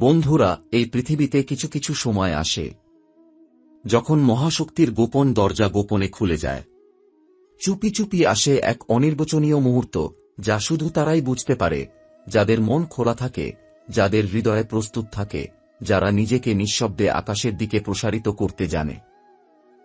বন্ধুরা, এই পৃথিবীতে কিছু কিছু সময় আসে যখন মহাশক্তির গোপন দরজা গোপনে খুলে যায়। চুপি চুপি আসে এক অনির্বচনীয় মুহূর্ত, যা শুধু তারাই বুঝতে পারে যাদের মন খোলা থাকে, যাদের হৃদয়ে প্রস্তুত থাকে, যারা নিজেকে নিঃশব্দে আকাশের দিকে প্রসারিত করতে জানে।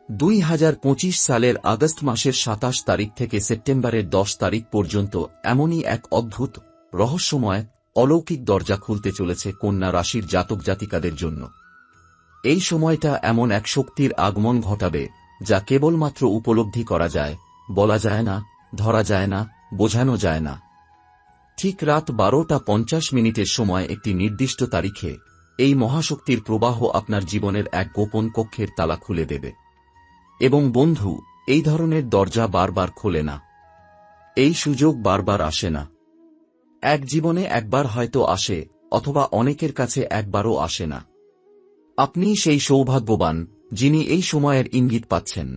2025 সালের আগস্ট মাসের 27 তারিখ থেকে সেপ্টেম্বরের 10 তারিখ পর্যন্ত এমনই এক অদ্ভুত, রহস্যময়, অলৌকিক দরজা খুলতে চলেছে কন্যা রাশির জাতক জাতিকাদের জন্য। এই সময়টা এমন এক শক্তির আগমন ঘটাবে যা কেবলমাত্র উপলব্ধি করা যায়, বলা যায় না, ধরা যায় না, বোঝানো যায় না। ঠিক রাত 12:50 সময় একটি নির্দিষ্ট তারিখে এই মহাশক্তির প্রবাহ আপনার জীবনের এক গোপন কক্ষের তালা খুলে দেবে। এবং বন্ধু, এই ধরনের দরজা বারবার খোলে না। এই সুযোগ বারবার আসে না। এক জীবনে একবার হয়তো আসে, অথবা অনেকের কাছে একবারও আসে না। আপনি সেই সৌভাগ্যবান যিনি এই সময়ের ইঙ্গিত পাচ্ছেন।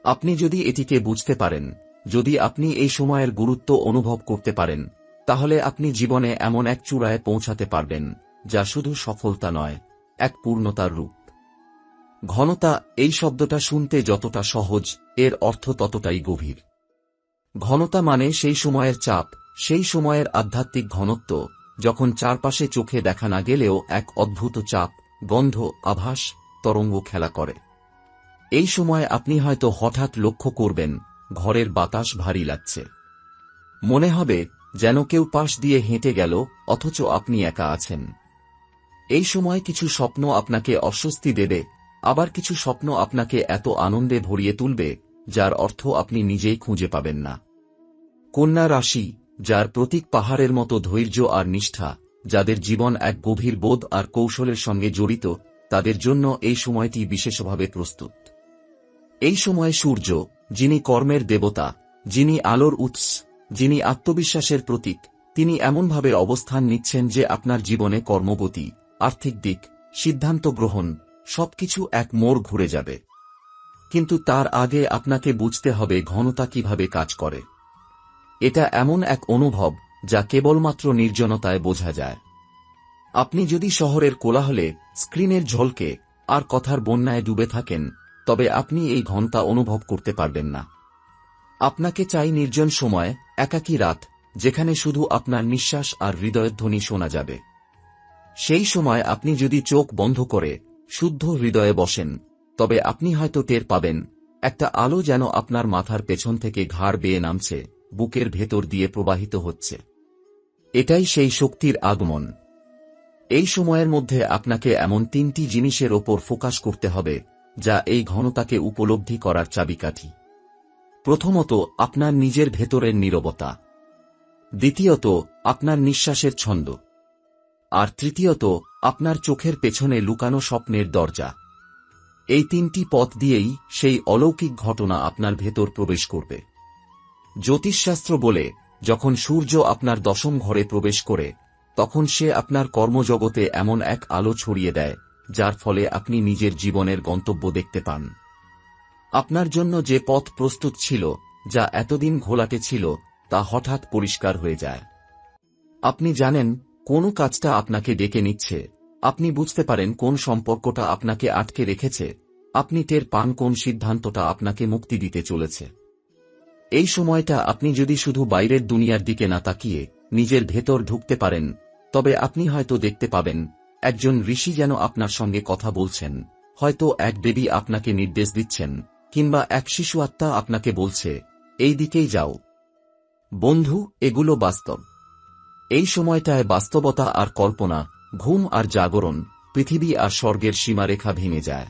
আপনি যদি এটিকে বুঝতে পারেন, যদি আপনি এই সময়ের গুরুত্ব অনুভব করতে পারেন, তাহলে আপনি জীবনে এমন এক চূড়ায় পৌঁছাতে পারবেন যা শুধু সফলতা নয়, এক পূর্ণতার রূপ। ঘনতা, এই শব্দটা শুনতে যতটা সহজ, এর অর্থ ততটাই গভীর। ঘনতা মানে সেই সময়ের চাপ, সেই সময়ের আধ্যাত্মিক ঘনত্ব, যখন চারপাশে চোখে দেখা না গেলেও এক অদ্ভুত চাপ, গন্ধ, আভাস, তরঙ্গ খেলা করে। এই সময় আপনি হয়তো হঠাৎ লক্ষ্য করবেন ঘরের বাতাস ভারী লাগছে। মনে হবে যেন কেউ পাশ দিয়ে হেঁটে গেল, অথচ আপনি একা আছেন। এই সময় কিছু স্বপ্ন আপনাকে অস্বস্তি দেবে, আবার কিছু স্বপ্ন আপনাকে এত আনন্দে ভরিয়ে তুলবে যার অর্থ আপনি নিজেই খুঁজে পাবেন না। কন্যা রাশি, যার প্রতীক পাহাড়ের মতো ধৈর্য আর নিষ্ঠা, যাদের জীবন এক গভীর বোধ আর কৌশলের সঙ্গে জড়িত, তাদের জন্য এই সময়টি বিশেষভাবে প্রস্তুত। এই সময় সূর্য, যিনি কর্মের দেবতা, যিনি আলোর উৎস, যিনি আত্মবিশ্বাসের প্রতীক, তিনি এমনভাবে অবস্থান নিচ্ছেন যে আপনার জীবনে কর্মগতি, আর্থিক দিক, সিদ্ধান্ত গ্রহণ, সবকিছু এক মোড় ঘুরে যাবে। কিন্তু তার আগে আপনাকে বুঝতে হবে ঘনতা কিভাবে কাজ করে। এটা এমন এক অনুভব যা কেবলমাত্র নির্জনতায় বোঝা যায়। আপনি যদি শহরের কোলাহলে, স্ক্রিনের ঝলকে আর কথার বন্যায় ডুবে থাকেন, তবে আপনি এই ঘনতা অনুভব করতে পারবেন না। আপনাকে চাই নির্জন সময়, একাকী রাত, যেখানে শুধু আপনার নিঃশ্বাস আর হৃদয়ধ্বনি শোনা যাবে। সেই সময় আপনি যদি চোখ বন্ধ করে শুদ্ধ হৃদয়ে বসেন, তবে আপনি হয়তো টের পাবেন একটা আলো যেন আপনার মাথার পেছন থেকে ঘাড় বেয়ে নামছে, বুকের ভেতর দিয়ে প্রবাহিত হচ্ছে। এটাই সেই শক্তির আগমন। এই সময়ের মধ্যে আপনাকে এমন 3টি জিনিসের ওপর ফোকাস করতে হবে যা এই ঘনতাকে উপলব্ধি করার চাবিকাঠি। প্রথমত, আপনার নিজের ভেতরের নীরবতা। দ্বিতীয়ত, আপনার নিঃশ্বাসের ছন্দ। আর তৃতীয়ত, আপনার চোখের পেছনে লুকানো স্বপ্নের দরজা। এই 3টি পথ দিয়েই সেই অলৌকিক ঘটনা আপনার ভেতর প্রবেশ করবে। জ্যোতিষশাস্ত্র বলে, যখন সূর্য আপনার 10ম ঘরে প্রবেশ করে, তখন সে আপনার কর্মজগতে এমন এক আলো ছড়িয়ে দেয় যার ফলে আপনি নিজের জীবনের গন্তব্য দেখতে পান। আপনার জন্য যে পথ প্রস্তুত ছিল, যা এতদিন ঘোলাটে ছিল, তা হঠাৎ পরিষ্কার হয়ে যায়। আপনি জানেন কোন কাজটা আপনাকে ডেকে নিচ্ছে, আপনি বুঝতে পারেন কোন সম্পর্কটা আপনাকে আটকে রেখেছে, আপনি টের পান কোন সিদ্ধান্তটা আপনাকে মুক্তি দিতে চলেছে। এই সময়টা আপনি যদি শুধু বাইরের দুনিয়ার দিকে না তাকিয়ে নিজের ভেতর ঢুকতে পারেন, তবে আপনি হয়তো দেখতে পাবেন একজন ঋষি যেন আপনার সঙ্গে কথা বলছেন, হয়তো এক দেবী আপনাকে নির্দেশ দিচ্ছেন, কিংবা এক শিশু আত্মা আপনাকে বলছে, এই দিকেই যাও। বন্ধু, এগুলো বাস্তব। এই সময়টায় বাস্তবতা আর কল্পনা, ঘুম আর জাগরণ, পৃথিবী আর স্বর্গের সীমারেখা ভেঙে যায়।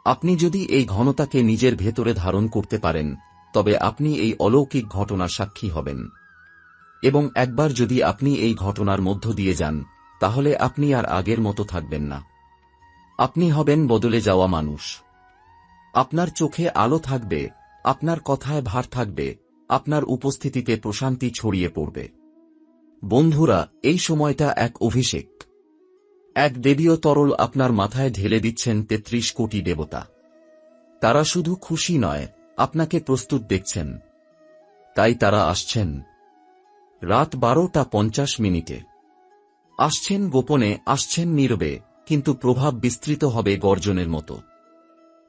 আপনি যদি এই ঘনতাকে নিজের ভেতরে ধারণ করতে পারেন, তবে আপনি এই অলৌকিক ঘটনার সাক্ষী হবেন। এবং একবার যদি আপনি এই ঘটনার মধ্য দিয়ে যান, তাহলে আপনি আর আগের মতো থাকবেন না। আপনি হবেন বদলে যাওয়া মানুষ। আপনার চোখে আলো থাকবে, আপনার কথায় ভার থাকবে, আপনার উপস্থিতিতে প্রশান্তি ছড়িয়ে পড়বে। বন্ধুরা, এই সময়টা এক অভিষেক। এক দেবীয় তরল আপনার মাথায় ঢেলে দিচ্ছেন 33 কোটি দেবতা। তারা শুধু খুশি নয়, আপনাকে প্রস্তুত দেখছেন। তাই তারা আসছেন রাত 12:50। আসছেন গোপনে, আসছেন নীরবে, কিন্তু প্রভাব বিস্তৃত হবে গর্জনের মতো।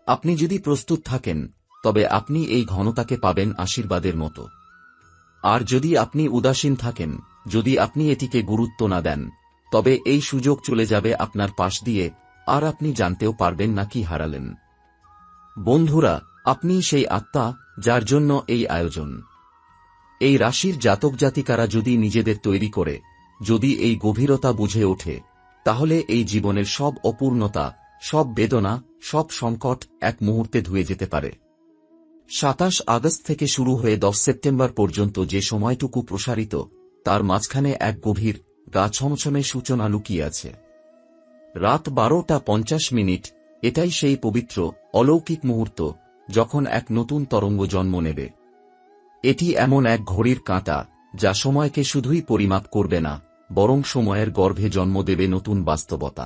আপনি যদি প্রস্তুত থাকেন, তবে আপনি এই ঘনতাকে পাবেন আশীর্বাদের মতো। আর যদি আপনি উদাসীন থাকেন, যদি আপনি এটিকে গুরুত্ব না দেন, তবে এই সুযোগ চলে যাবে আপনার পাশ দিয়ে, আর আপনি জানতেও পারবেন না কি হারালেন। বন্ধুরা, আপনি সেই আত্মা যার জন্য এই আয়োজন। এই রাশির জাতক জাতিকারা যদি নিজেদের তৈরি করে, যদি এই গভীরতা বুঝে ওঠে, তাহলে এই জীবনের সব অপূর্ণতা, সব বেদনা, সব সংকট এক মুহূর্তে ধুয়ে যেতে পারে। ২৭ আগস্ট থেকে শুরু হয়ে ১০ সেপ্টেম্বর পর্যন্ত যে সময়টুকু প্রসারিত, তার মাঝখানে এক গভীর, গা ছমছমে সূচনা লুকিয়ে আছে। রাত ১২:৫০, এটাই সেই পবিত্র, অলৌকিক মুহূর্ত, যখন এক নতুন তরঙ্গ জন্ম নেবে। এটি এমন এক ঘড়ির কাঁটা, যা সময়কে শুধুই পরিমাপ করবে না, বরং সময়ের গর্ভে জন্ম দেবে নতুন বাস্তবতা।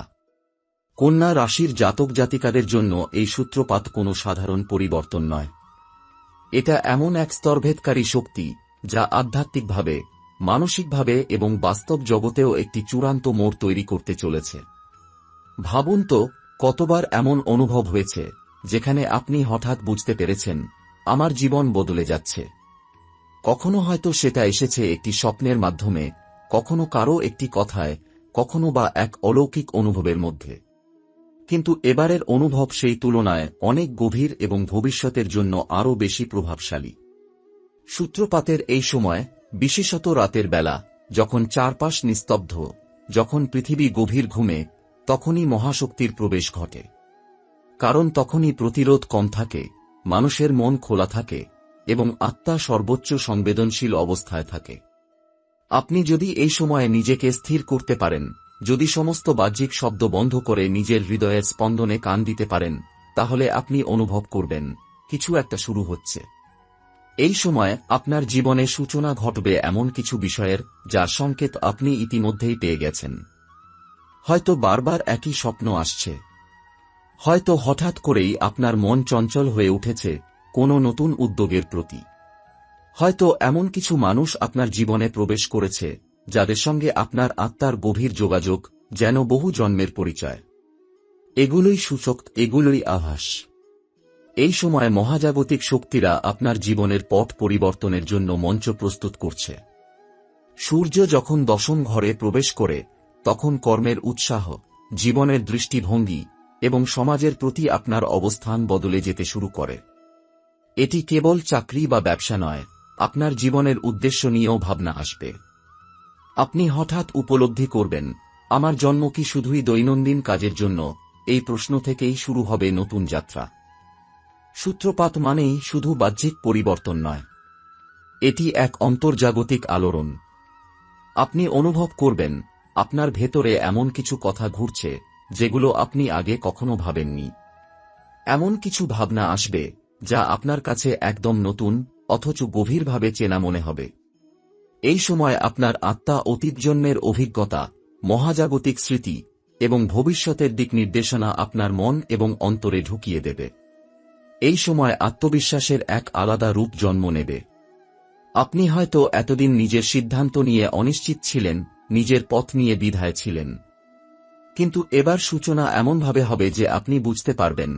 কন্যা রাশির জাতক জাতিকাদের জন্য এই সূত্রপাত কোনো সাধারণ পরিবর্তন নয়। এটা এমন এক স্তরভেদকারী শক্তি, যা আধ্যাত্মিকভাবে, মানসিকভাবে এবং বাস্তব জগতেও একটি চূড়ান্ত মোড় তৈরি করতে চলেছে। ভাবুন তো, কতবার এমন অনুভব হয়েছে, যেখানে আপনি হঠাৎ বুঝতে পেরেছেন, আমার জীবন বদলে যাচ্ছে। কখনো হয়তো সেটা এসেছে একটি স্বপ্নের মাধ্যমে, কখনো কারো একটি কথায়, কখনো বা এক অলৌকিক অনুভবের মধ্যে। কিন্তু এবারের অনুভব সেই তুলনায় অনেক গভীর এবং ভবিষ্যতের জন্য আরও বেশি প্রভাবশালী। সূত্রপাতের এই সময়, বিশেষত রাতের বেলা, যখন চারপাশ নিস্তব্ধ, যখন পৃথিবী গভীর ঘুমে, তখনই মহাশক্তির প্রবেশ ঘটে। কারণ তখনই প্রতিরোধ কম থাকে, মানুষের মন খোলা থাকে, এবং আত্মা সর্বোচ্চ সংবেদনশীল অবস্থায় থাকে। আপনি যদি এই সময়ে নিজেকে স্থির করতে পারেন, যদি সমস্ত বাহ্যিক শব্দ বন্ধ করে নিজের হৃদয়ের স্পন্দনে কান দিতে পারেন, তাহলে আপনি অনুভব করবেন, কিছু একটা শুরু হচ্ছে। এই সময় আপনার জীবনে সূচনা ঘটবে এমন কিছু বিষয়ের, যার সংকেত আপনি ইতিমধ্যেই পেয়ে গেছেন। হয়তো বারবার একই স্বপ্ন আসছে, হয়তো হঠাৎ করেই আপনার মন চঞ্চল হয়ে উঠেছে কোনো নতুন উদ্যোগের প্রতি, হয়তো এমন কিছু মানুষ আপনার জীবনে প্রবেশ করেছে, যাদের সঙ্গে আপনার আত্মার গভীর যোগাযোগ, যেন বহু জন্মের পরিচয়। এগুলোই সূচক, এগুলোই আভাস। এই সময় মহাজাগতিক শক্তিরা আপনার জীবনের পথ পরিবর্তনের জন্য মঞ্চ প্রস্তুত করছে। সূর্য যখন ১০ম ঘরে প্রবেশ করে, তখন কর্মের উৎসাহ, জীবনের দৃষ্টিভঙ্গি এবং সমাজের প্রতি আপনার অবস্থান বদলে যেতে শুরু করে। এটি কেবল চাকরি বা ব্যবসা নয়, আপনার জীবনের উদ্দেশ্য নিয়েও ভাবনা আসবে। আপনি হঠাৎ উপলব্ধি করবেন, আমার জন্ম কি শুধুই দৈনন্দিন কাজের জন্য? এই প্রশ্ন থেকেই শুরু হবে নতুন যাত্রা। সূত্রপাত মানেই শুধু বাহ্যিক পরিবর্তন নয়, এটি এক অন্তর্জাগতিক আলোড়ন। আপনি অনুভব করবেন, আপনার ভেতরে এমন কিছু কথা ঘুরছে, যেগুলো আপনি আগে কখনো ভাবেননি। এমন কিছু ভাবনা আসবে, যা আপনার কাছে একদম নতুন, অথচ গভীরভাবে চেনা মনে হবে। এই সময় আপনার আত্মা অতীত জন্মের অভিজ্ঞতা, মহাজাগতিক স্মৃতি এবং ভবিষ্যতের দিক নির্দেশনা আপনার মন এবং অন্তরে ঢুকিয়ে দেবে। এই সময় আত্মবিশ্বাসের এক আলাদা রূপ জন্ম নেবে। আপনি হয়তো এতদিন নিজের সিদ্ধান্ত নিয়ে অনিশ্চিত ছিলেন, নিজের পথ নিয়ে দ্বিধায় ছিলেন। কিন্তু এবার সূচনা এমনভাবে হবে যে আপনি বুঝতে পারবেন,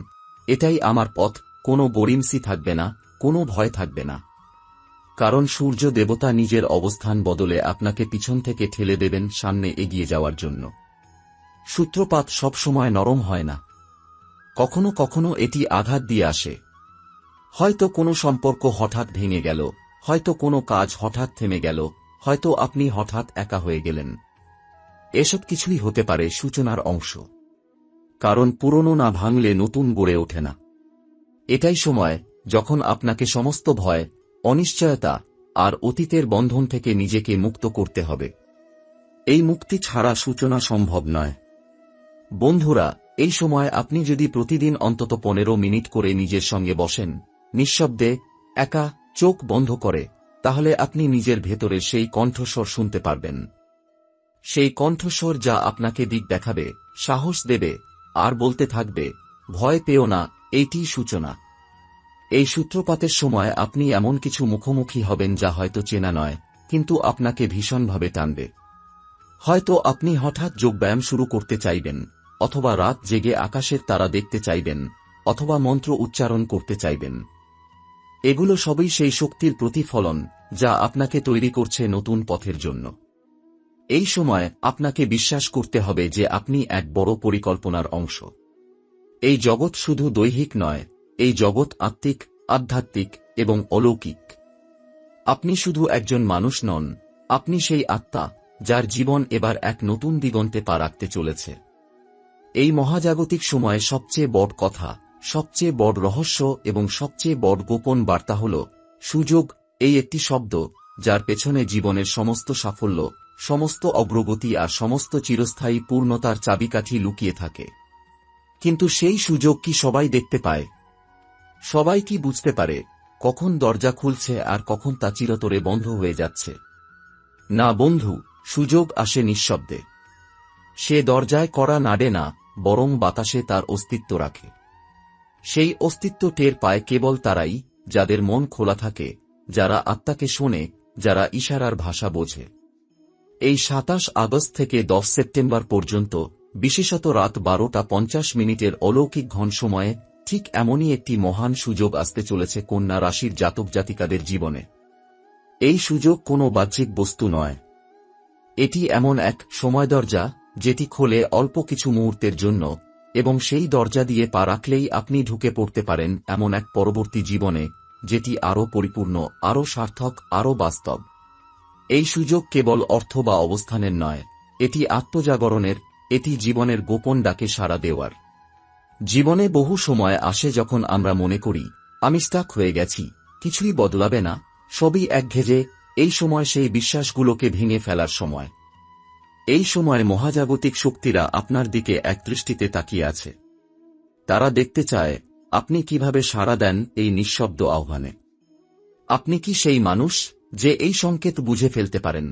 এটাই আমার পথ, কোনো গড়িমসি থাকবে না, কোনো ভয় থাকবে না। কারণ সূর্য দেবতা নিজের অবস্থান বদলে আপনাকে পিছন থেকে ঠেলে দেবেন সামনে এগিয়ে যাওয়ার জন্য। সূত্রপাত সবসময় নরম হয় না, কখনো কখনো এটি আঘাত দিয়ে আসে। হয়তো কোনো সম্পর্ক হঠাৎ ভেঙে গেল, হয়তো কোনো কাজ হঠাৎ থেমে গেল, হয়তো আপনি হঠাৎ একা হয়ে গেলেন। এসব কিছুই হতে পারে সূচনার অংশ। কারণ পুরনো না ভাঙলে নতুন গড়ে ওঠে না। এটাই সময়, যখন আপনাকে সমস্ত ভয়, অনিশ্চয়তা আর অতীতের বন্ধন থেকে নিজেকে মুক্ত করতে হবে। এই মুক্তি ছাড়া সূচনা সম্ভব নয়। বন্ধুরা, এই সময় আপনি যদি প্রতিদিন অন্তত ১৫ মিনিট করে নিজের সঙ্গে বসেন, নিঃশব্দে, একা, চোখ বন্ধ করে, তাহলে আপনি নিজের ভেতরের সেই কণ্ঠস্বর শুনতে পারবেন। সেই কণ্ঠস্বর যা আপনাকে দিক দেখাবে, সাহস দেবে, আর বলতে থাকবে, ভয় পেও না, এইটিই সূচনা। এই সূত্রপাতের সময় আপনি এমন কিছু মুখোমুখি হবেন যা হয়তো চেনা নয়, কিন্তু আপনাকে ভীষণভাবে টানবে। হয়তো আপনি হঠাৎ যোগব্যায়াম শুরু করতে চাইবেন, অথবা রাত জেগে আকাশের তারা দেখতে চাইবেন, অথবা মন্ত্র উচ্চারণ করতে চাইবেন। এগুলো সবই সেই শক্তির প্রতিফলন যা আপনাকে তৈরি করছে নতুন পথের জন্য। এই সময় আপনাকে বিশ্বাস করতে হবে যে আপনি এক বড় পরিকল্পনার অংশ। এই জগৎ শুধু দৈহিক নয়, এই জগৎ আত্মিক, আধ্যাত্মিক এবং অলৌকিক। আপনি শুধু একজন মানুষ নন, আপনি সেই আত্মা যার জীবন এবার এক নতুন দিগন্তে পা রাখতে চলেছে। এই মহাজাগতিক সময়ে সবচেয়ে বড় কথা, সবচেয়ে বড় রহস্য এবং সবচেয়ে বড় গোপন বার্তা হল সুযোগ। এই একটি শব্দ যার পেছনে জীবনের সমস্ত সাফল্য, সমস্ত অগ্রগতি আর সমস্ত চিরস্থায়ী পূর্ণতার চাবিকাঠি লুকিয়ে থাকে। কিন্তু সেই সুযোগ কি সবাই দেখতে পায়? সবাই কি বুঝতে পারে কখন দরজা খুলছে আর কখন তা চিরতরে বন্ধ হয়ে যাচ্ছে? না বন্ধু, সুযোগ আসে নিঃশব্দে। সে দরজায় কড়া নাড়ে না, বরং বাতাসে তার অস্তিত্ব রাখে। সেই অস্তিত্ব টের পায় কেবল তারাই যাদের মন খোলা থাকে, যারা আত্মাকে শোনে, যারা ইশারার ভাষা বোঝে। এই ২৭ আগস্ট থেকে ১০ সেপ্টেম্বর পর্যন্ত, বিশেষত রাত ১২টা ৫০ অলৌকিক ঘন সময়ে ঠিক এমনই একটি মহান সুযোগ আসতে চলেছে কন্যা রাশির জাতক জাতিকাদের জীবনে। এই সুযোগ কোনো বাহ্যিক বস্তু নয়। এটি এমন এক সময় দরজা যেটি খোলে অল্প কিছু মুহূর্তের জন্য, এবং সেই দরজা দিয়ে পা রাখলেই আপনি ঢুকে পড়তে পারেন এমন এক পরবর্তী জীবনে যেটি আরও পরিপূর্ণ, আরও সার্থক, আরও বাস্তব। এই সুযোগ কেবল অর্থ বা অবস্থানের নয়, এটি আত্মজাগরণের, এটি জীবনের গোপন ডাকে সাড়া দেওয়ার। জীবনে বহু সময় আসে যখন আমরা মনে করি আমি স্টাক হয়ে গেছি, কিছুই বদলাবে না, সবই একঘেয়ে। এই সময় সেই বিশ্বাসগুলোকে ভেঙে ফেলার সময়। এই সময় মহাজাগতিক শক্তিরা আপনার দিকে একদৃষ্টিতে তাকিয়ে আছে। তারা দেখতে চায় আপনি কিভাবে সাড়া দেন এই নিঃশব্দ আহ্বানে। আপনি কি সেই মানুষ যে এই সংকেত বুঝে ফেলতে পারেন?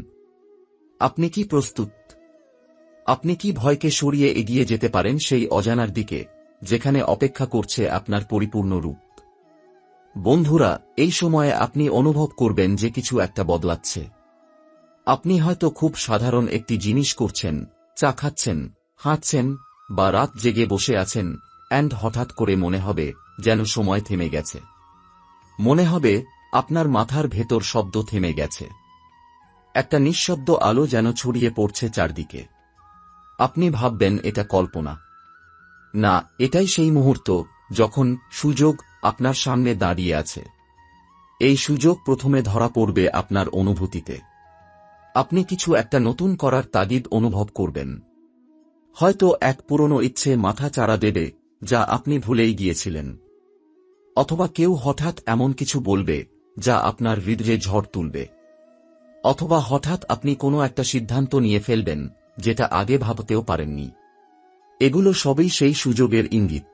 আপনি কি প্রস্তুত? আপনি কি ভয়কে সরিয়ে এগিয়ে যেতে পারেন সেই অজানার দিকে যেখানে অপেক্ষা করছে আপনার পরিপূর্ণ রূপ? বন্ধুরা, এই সময়ে আপনি অনুভব করবেন যে কিছু একটা বদলাচ্ছে। আপনি হয়তো খুব সাধারণ একটি জিনিস করছেন, চা খাচ্ছেন, হাঁটছেন, বা রাত জেগে বসে আছেন, অ্যান্ড হঠাৎ করে মনে হবে যেন সময় থেমে গেছে। মনে হবে আপনার মাথার ভেতর শব্দ থেমে গেছে। একটা নিঃশব্দ আলো যেন ছড়িয়ে পড়ছে চারদিকে। আপনি ভাববেন এটা কল্পনা। না, এটাই সেই মুহূর্ত যখন সুযোগ আপনার সামনে দাঁড়িয়ে আছে। এই সুযোগ প্রথমে ধরা পড়বে আপনার অনুভূতিতে। আপনি কিছু একটা নতুন করার তাগিদ অনুভব করবেন। হয়তো এক পুরনো ইচ্ছে মাথা চাড়া দেবে যা আপনি ভুলেই গিয়েছিলেন। অথবা কেউ হঠাৎ এমন কিছু বলবে যা আপনার হৃদয়ে ঝড় তুলবে। অথবা হঠাৎ আপনি কোনো একটা সিদ্ধান্ত নিয়ে ফেলবেন যেটা আগে ভাবতেও পারেননি। এগুলো সবই সেই সুযোগের ইঙ্গিত।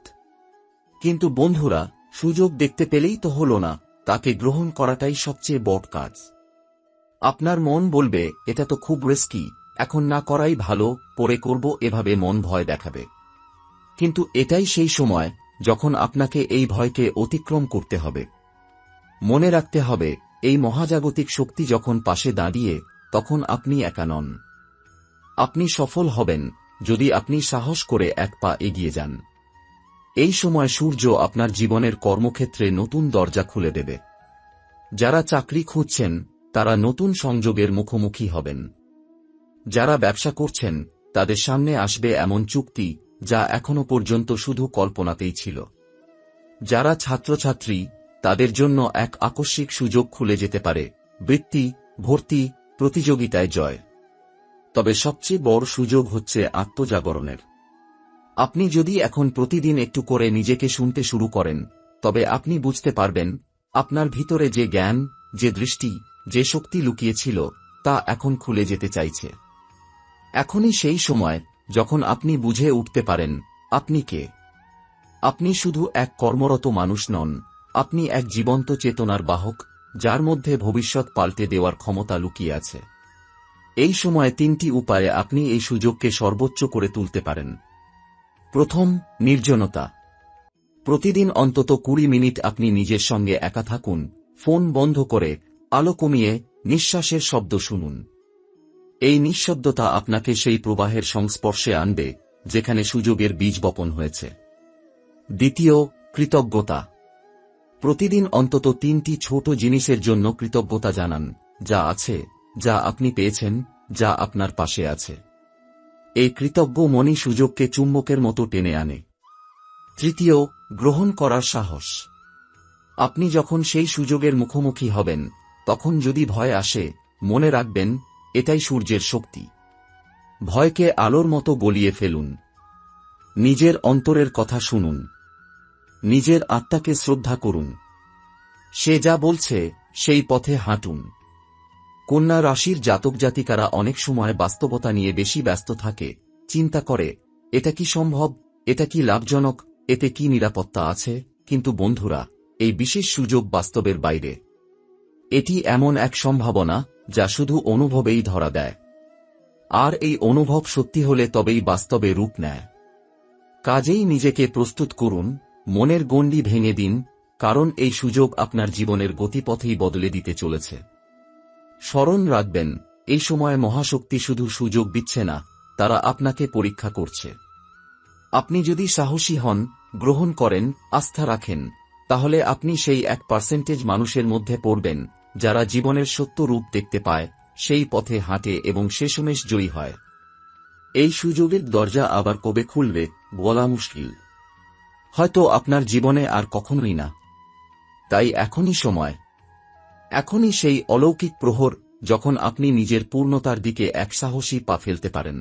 কিন্তু বন্ধুরা, সুযোগ দেখতে পেলেই তো হলো না, তাকে গ্রহণ করাটাই সবচেয়ে বড় কাজ। আপনার মন বলবে এটা তো খুব রিস্কি, এখন না করাই ভালো, পরে করব, এভাবে মন ভয় দেখাবে। কিন্তু এটাই সেই সময় যখন আপনাকে এই ভয়কে অতিক্রম করতে হবে। মনে রাখতে হবে, এই মহাজাগতিক শক্তি যখন পাশে দাঁড়িয়ে, তখন আপনি একা নন। আপনি সফল হবেন যদি আপনি সাহস করে এক পা এগিয়ে যান। এই সময় সূর্য আপনার জীবনের কর্মক্ষেত্রে নতুন দরজা খুলে দেবে। যারা চাকরি খুঁজছেন তারা নতুন সংযোগের মুখোমুখি হবেন। যারা ব্যবসা করছেন তাদের সামনে আসবে এমন চুক্তি যা এখনো পর্যন্ত শুধু কল্পনাতেই ছিল। যারা ছাত্রছাত্রী তাদের জন্য এক আকস্মিক সুযোগ খুলে যেতে পারে, বৃত্তি, ভর্তি, প্রতিযোগিতায় জয়। তবে সবচেয়ে বড় সুযোগ হচ্ছে আত্মজাগরণের। আপনি যদি এখন প্রতিদিন একটু করে নিজেকে শুনতে শুরু করেন, তবে আপনি বুঝতে পারবেন আপনার ভিতরে যে জ্ঞান, যে দৃষ্টি, যে শক্তি লুকিয়ে ছিল তা এখন খুলে যেতে চাইছে। এখনই সেই সময় যখন আপনি বুঝে উঠতে পারেন আপনি কে। আপনি শুধু এক কর্মরত মানুষ নন, আপনি এক জীবন্ত চেতনার বাহক যার মধ্যে ভবিষ্যৎ পাল্টে দেওয়ার ক্ষমতা লুকিয়ে আছে। এই সময়ে ৩টি উপায়ে আপনি এই সুযোগকে সর্বোচ্চ করে তুলতে পারেন। প্রথম, নির্জনতা। প্রতিদিন অন্তত ২০ মিনিট আপনি নিজের সঙ্গে একা থাকুন, ফোন বন্ধ করে, আলো কমিয়ে, নিঃশ্বাসের শব্দ শুনুন। এই নিঃশব্দতা আপনাকে সেই প্রবাহের সংস্পর্শে আনবে যেখানে সুযোগের বীজ বপন হয়েছে। দ্বিতীয়, কৃতজ্ঞতা। প্রতিদিন অন্তত 3টি ছোট জিনিসের জন্য কৃতজ্ঞতা জানান, যা আছে, যা আপনি পেয়েছেন, যা আপনার পাশে আছে। এই কৃতজ্ঞ মনই সুযোগকে চুম্বকের মতো টেনে আনে। তৃতীয়, গ্রহণ করার সাহস। আপনি যখন সেই সুযোগের মুখোমুখি হবেন, তখন যদি ভয় আসে, মনে রাখবেন, এটাই সূর্যের শক্তি। ভয়কে আলোর মতো গলিয়ে ফেলুন। নিজের অন্তরের কথা শুনুন। নিজের আত্মাকে শ্রদ্ধা করুন। সে যা বলছে সেই পথে হাঁটুন। কন্যা রাশির জাতক জাতিকারা অনেক সময় বাস্তবতা নিয়ে বেশি ব্যস্ত থাকে, চিন্তা করে, এটা কি সম্ভব, এটা কি লাভজনক, এতে কি নিরাপত্তা আছে। কিন্তু বন্ধুরা, এই বিশেষ সুযোগ বাস্তবের বাইরে। এটি এমন এক সম্ভাবনা যা শুধু অনুভবেই ধরা দেয়। আর এই অনুভব সত্যি হলে তবেই বাস্তবে রূপ নেয়। কাজেই নিজেকে প্রস্তুত করুন, মনের গণ্ডি ভেঙে দিন, কারণ এই সুযোগ আপনার জীবনের গতিপথেই বদলে দিতে চলেছে। স্মরণ রাখবেন, এই সময় মহাশক্তি শুধু সুযোগ দিচ্ছে না, তারা আপনাকে পরীক্ষা করছে। আপনি যদি সাহসী হন, গ্রহণ করেন, আস্থা রাখেন, তাহলে আপনি সেই 1% মানুষের মধ্যে পড়বেন যারা জীবনের সত্য রূপ দেখতে পায়, সেই পথে হাঁটে এবং শেষমেশ জয়ী হয়। এই সুযোগের দরজা আবার কবে খুলবে বলা মুশকিল। হয়তো আপনার জীবনে আর কখনোই না। তাই এখনই সময়। এখনই সেই অলৌকিক প্রহর যখন আপনি নিজের পূর্ণতার দিকে এক সাহসী পা ফেলতে পারেন।